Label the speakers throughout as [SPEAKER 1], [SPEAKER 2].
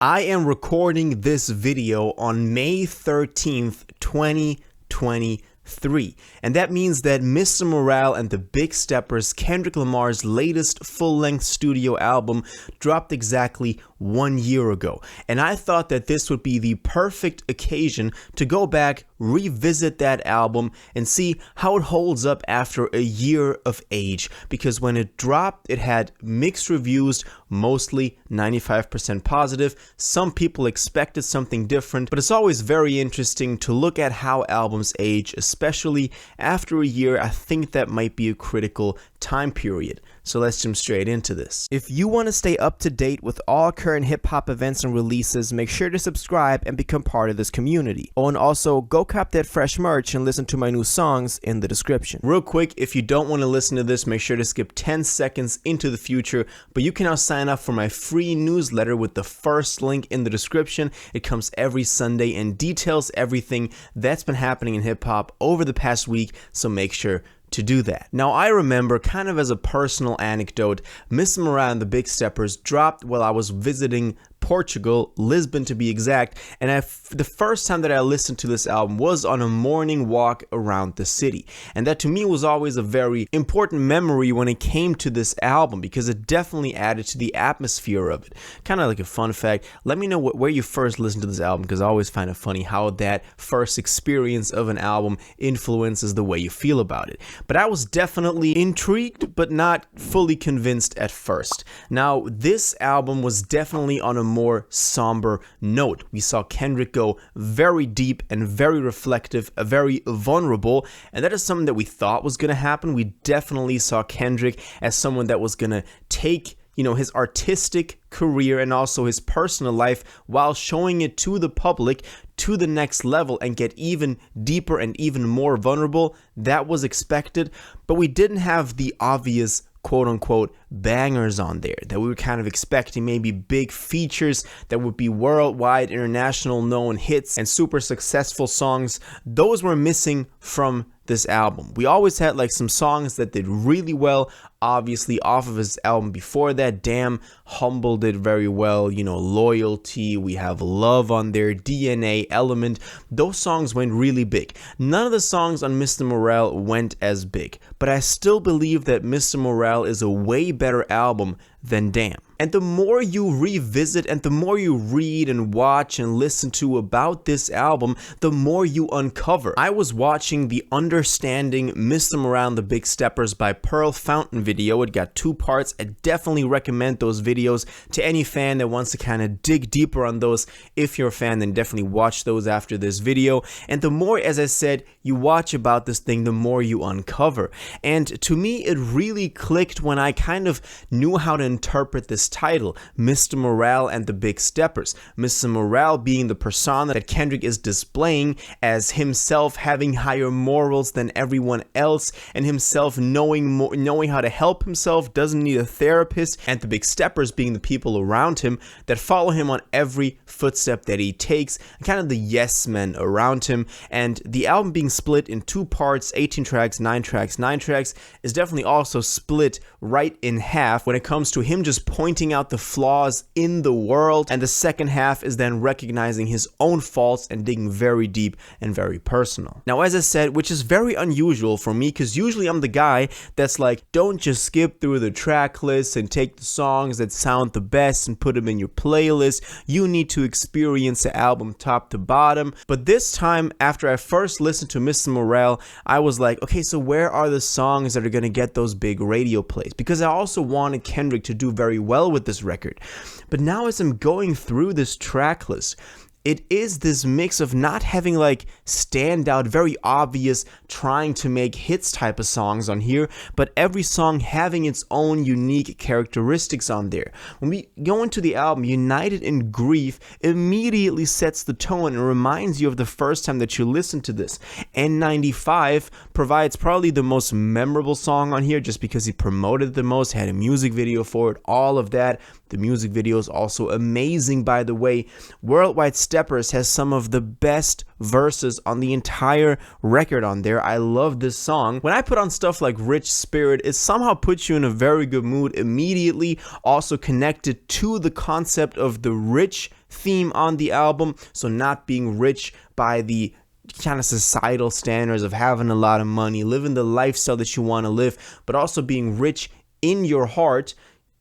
[SPEAKER 1] I am recording this video on May 13th, 2023, and that means that Mr. Morale and the Big Steppers, Kendrick Lamar's latest full-length studio album, dropped exactly 1 year ago, and I thought that this would be the perfect occasion to go back, revisit that album, and see how it holds up after a year of age, because when it dropped, it had mixed reviews, mostly 95% positive. Some people expected something different, but it's always very interesting to look at how albums age, especially after a year. I think that might be a critical time period. So let's jump straight into this. If you want to stay up to date with all current hip-hop events and releases, make sure to subscribe and become part of this community. Oh, and also go cop that fresh merch and listen to my new songs in the description. Real quick, if you don't want to listen to this, make sure to skip 10 seconds into the future, but you can now sign up for my free newsletter with the first link in the description. It comes every Sunday and details everything that's been happening in hip-hop over the past week, so make sure to do that. Now, I remember, kind of as a personal anecdote, Mr. Morale and the Big Steppers dropped while I was visiting Portugal, Lisbon to be exact, and the first time that I listened to this album was on a morning walk around the city, and that to me was always a very important memory when it came to this album, because it definitely added to the atmosphere of it. Kind of like a fun fact, let me know where you first listened to this album, because I always find it funny how that first experience of an album influences the way you feel about it. But I was definitely intrigued, but not fully convinced at first. Now, this album was definitely on a more somber note. We saw Kendrick go very deep and very reflective, very vulnerable, and that is something that we thought was going to happen. We definitely saw Kendrick as someone that was going to take, his artistic career and also his personal life while showing it to the public to the next level and get even deeper and even more vulnerable. That was expected, but we didn't have the obvious quote-unquote bangers on there that we were kind of expecting, maybe big features that would be worldwide, international known hits and super successful songs. Those were missing from this album. We always had like some songs that did really well, obviously off of his album before that. Damn, Humble did very well, Loyalty, we have Love on there, DNA, Element. Those songs went really big. None of the songs on Mr. Morale went as big, but I still believe that Mr. Morale is a way better album than Damn. And the more you revisit and the more you read and watch and listen to about this album, the more you uncover. I was watching the Understanding Mr. Morale and the Big Steppers by Pearl Fountain video. It got 2 parts. I definitely recommend those videos to any fan that wants to kind of dig deeper on those. If you're a fan, then definitely watch those after this video. And the more, as I said, you watch about this thing, the more you uncover. And to me, it really clicked when I kind of knew how to interpret this title, Mr. Morale and the Big Steppers. Mr. Morale being the persona that Kendrick is displaying as himself having higher morals than everyone else, and himself knowing how to help himself, doesn't need a therapist, and the Big Steppers being the people around him that follow him on every footstep that he takes, kind of the yes men around him. And the album being split in 2 parts, 18 tracks, 9 tracks, 9 tracks, is definitely also split right in half when it comes to him just pointing out the flaws in the world, and the second half is then recognizing his own faults and digging very deep and very personal. Now, as I said, which is very unusual for me, because usually I'm the guy that's like, don't just skip through the track list and take the songs that sound the best and put them in your playlist. You need to experience the album top to bottom. But this time, after I first listened to Mr. Morale, I was like, okay, so where are the songs that are going to get those big radio plays? Because I also wanted Kendrick to do very well with this record. But now as I'm going through this track list, it is this mix of not having like standout, very obvious, trying to make hits type of songs on here, but every song having its own unique characteristics on there. When we go into the album, United in Grief immediately sets the tone and reminds you of the first time that you listened to this. N95 provides probably the most memorable song on here just because he promoted it the most, had a music video for it, all of that. The music video is also amazing, by the way. Worldwide Steppers has some of the best verses on the entire record on there. I love this song. When I put on stuff like Rich Spirit, it somehow puts you in a very good mood immediately, also connected to the concept of the rich theme on the album, so not being rich by the kind of societal standards of having a lot of money, living the lifestyle that you want to live, but also being rich in your heart.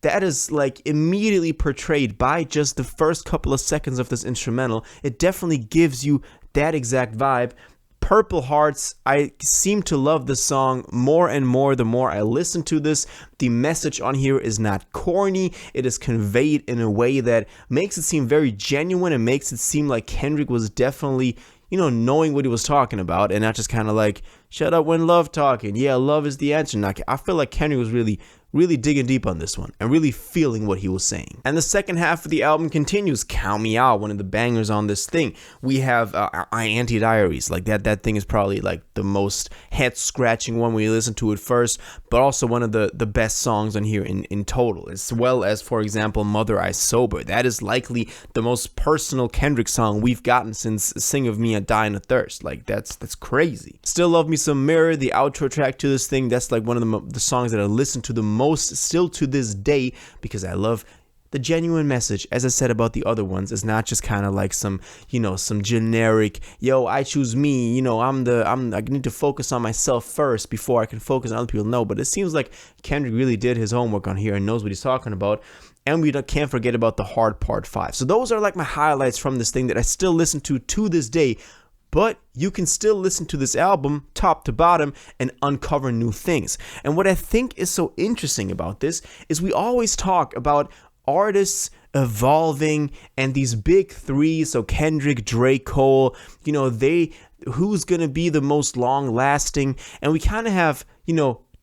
[SPEAKER 1] That is like immediately portrayed by just the first couple of seconds of this instrumental. It definitely gives you that exact vibe. Purple Hearts, I seem to love the song more and more the more I listen to this. The message on here is not corny. It is conveyed in a way that makes it seem very genuine and makes it seem like Kendrick was definitely, knowing what he was talking about and not just kind of like, shut up when love talking. Yeah, love is the answer. Now, I feel like Kendrick was really digging deep on this one and really feeling what he was saying. And the second half of the album continues. Count Me Out, one of the bangers on this thing. We have Auntie Diaries. Like that thing is probably like the most head scratching one when you listen to it first, but also one of the best songs on here in total, as well as, for example, Mother I Sober. That is likely the most personal Kendrick song we've gotten since Sing of Me, I Dying of Thirst. Like that's crazy. Still Love Me Some Mirror, the outro track to this thing. That's like one of the songs that I listen to the most still to this day, because I love the genuine message. As I said about the other ones, is not just kind of like some generic, yo, I choose me, I need to focus on myself first before I can focus on other people. No, but it seems like Kendrick really did his homework on here and knows what he's talking about. And we can't forget about The Hard Part 5. So those are like my highlights from this thing that I still listen to this day. But you can still listen to this album top to bottom and uncover new things. And what I think is so interesting about this is we always talk about artists evolving and these big three, so Kendrick, Drake, Cole, who's going to be the most long lasting. And we kind of have,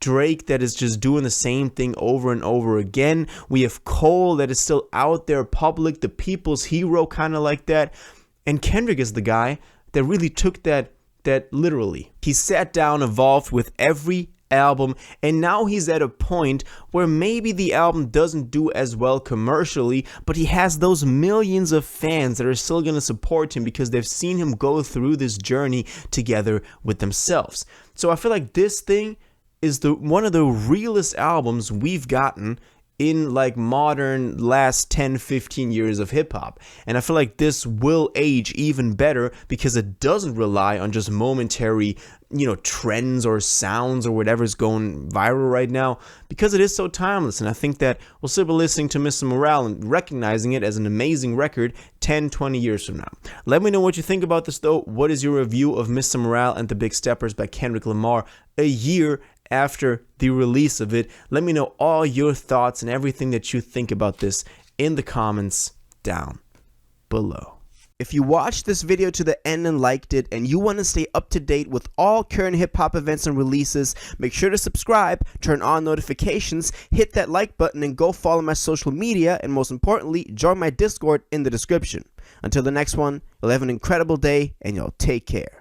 [SPEAKER 1] Drake that is just doing the same thing over and over again. We have Cole that is still out there public, the people's hero, kind of like that. And Kendrick is the guy that really took that literally. He sat down, evolved with every album, and now he's at a point where maybe the album doesn't do as well commercially, but he has those millions of fans that are still going to support him because they've seen him go through this journey together with themselves. So I feel like this thing is one of the realest albums we've gotten in like modern last 10-15 years of hip-hop. And I feel like this will age even better because it doesn't rely on just momentary trends or sounds or whatever's going viral right now, because it is so timeless. And I think that we'll still be listening to Mr. Morale and recognizing it as an amazing record 10-20 years from now. Let me know what you think about this though. What is your review of Mr. Morale and the Big Steppers by Kendrick Lamar a year after the release of it? Let me know all your thoughts and everything that you think about this in the comments down below. If you watched this video to the end and liked it, and you want to stay up to date with all current hip-hop events and releases, make sure to subscribe, turn on notifications, hit that like button, and go follow my social media, and most importantly, join my Discord in the description. Until the next one, you'll have an incredible day, and y'all take care.